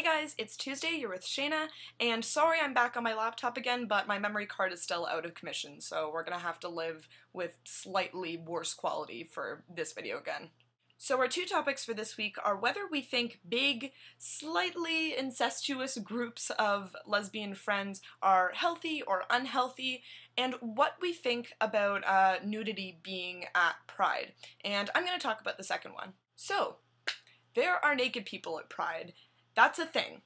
Hey guys, it's Tuesday, you're with Shayna, and sorry I'm back on my laptop again, but my memory card is still out of commission, so we're gonna have to live with slightly worse quality for this video again. So our two topics for this week are whether we think big, slightly incestuous groups of lesbian friends are healthy or unhealthy, and what we think about nudity being at Pride. And I'm gonna talk about the second one. So, there are naked people at Pride. That's a thing.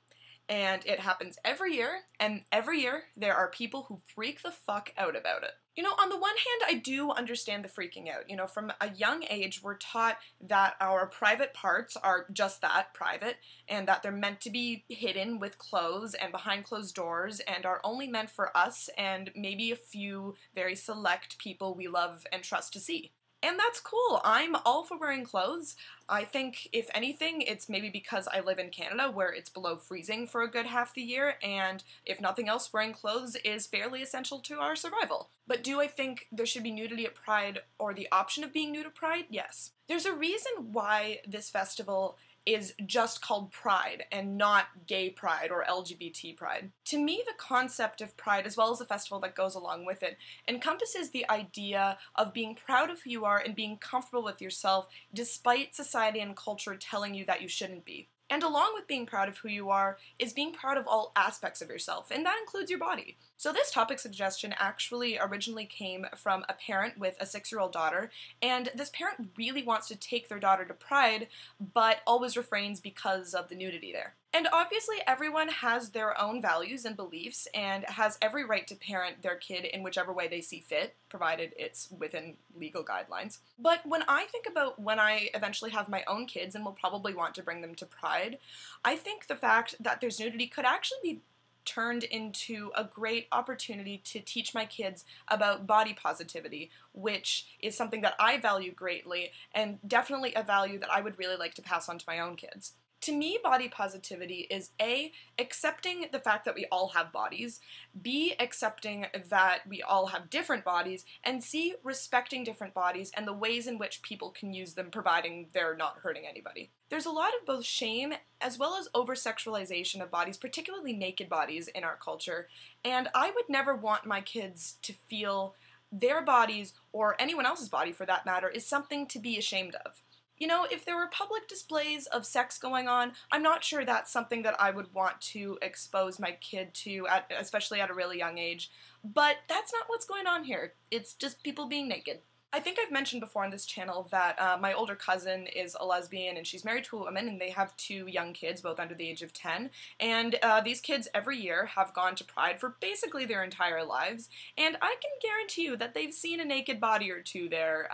And it happens every year, and every year there are people who freak the fuck out about it. You know, on the one hand, I do understand the freaking out. You know, from a young age, we're taught that our private parts are just that, private, and that they're meant to be hidden with clothes and behind closed doors and are only meant for us and maybe a few very select people we love and trust to see. And that's cool. I'm all for wearing clothes. I think, if anything, it's maybe because I live in Canada where it's below freezing for a good half the year, and if nothing else, wearing clothes is fairly essential to our survival. But do I think there should be nudity at Pride, or the option of being nude at Pride? Yes. There's a reason why this festival is just called Pride and not Gay Pride or LGBT Pride. To me, the concept of Pride, as well as the festival that goes along with it, encompasses the idea of being proud of who you are and being comfortable with yourself despite society and culture telling you that you shouldn't be. And along with being proud of who you are is being proud of all aspects of yourself, and that includes your body. So this topic suggestion actually originally came from a parent with a 6-year-old daughter, and this parent really wants to take their daughter to Pride, but always refrains because of the nudity there. And obviously everyone has their own values and beliefs and has every right to parent their kid in whichever way they see fit, provided it's within legal guidelines. But when I think about when I eventually have my own kids and will probably want to bring them to Pride, I think the fact that there's nudity could actually be turned into a great opportunity to teach my kids about body positivity, which is something that I value greatly and definitely a value that I would really like to pass on to my own kids. To me, body positivity is A, accepting the fact that we all have bodies, B, accepting that we all have different bodies, and C, respecting different bodies and the ways in which people can use them providing they're not hurting anybody. There's a lot of both shame as well as over-sexualization of bodies, particularly naked bodies in our culture, and I would never want my kids to feel their bodies, or anyone else's body for that matter, is something to be ashamed of. You know, if there were public displays of sex going on, I'm not sure that's something that I would want to expose my kid to, especially at a really young age. But that's not what's going on here. It's just people being naked. I think I've mentioned before on this channel that my older cousin is a lesbian and she's married to a woman and they have 2 young kids, both under the age of 10. And these kids every year have gone to Pride for basically their entire lives. And I can guarantee you that they've seen a naked body or two there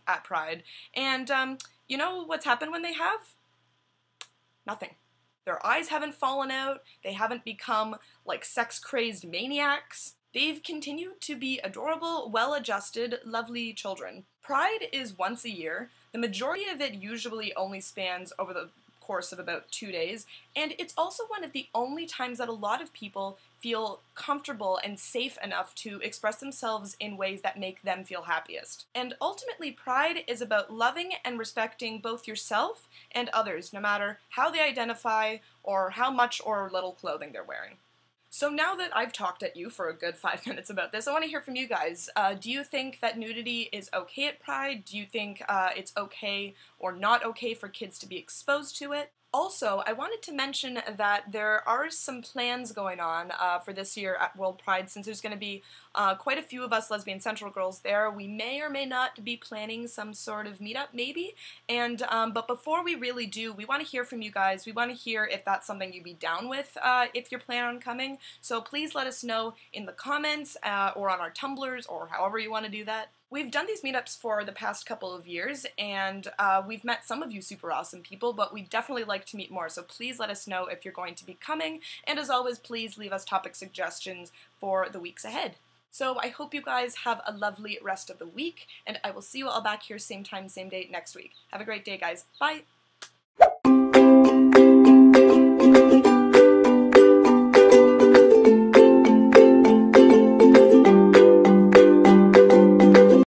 at Pride. And you know what's happened when they have? Nothing. Their eyes haven't fallen out, they haven't become like sex-crazed maniacs. They've continued to be adorable, well-adjusted, lovely children. Pride is once a year. The majority of it usually only spans over the course of about 2 days, and it's also one of the only times that a lot of people feel comfortable and safe enough to express themselves in ways that make them feel happiest. And ultimately, Pride is about loving and respecting both yourself and others, no matter how they identify or how much or little clothing they're wearing. So now that I've talked at you for a good 5 minutes about this, I want to hear from you guys. Do you think that nudity is okay at Pride? Do you think it's okay or not okay for kids to be exposed to it? Also, I wanted to mention that there are some plans going on for this year at World Pride, since there's going to be quite a few of us Lesbian Central girls there. We may or may not be planning some sort of meetup, maybe, and but before we really do, we want to hear from you guys. We want to hear if that's something you'd be down with if you're planning on coming, so please let us know in the comments or on our Tumblrs or however you want to do that. We've done these meetups for the past couple of years, and we've met some of you super awesome people, but we'd definitely like to meet more, so please let us know if you're going to be coming, and as always, please leave us topic suggestions for the weeks ahead. So I hope you guys have a lovely rest of the week, and I will see you all back here same time, same date next week. Have a great day, guys. Bye!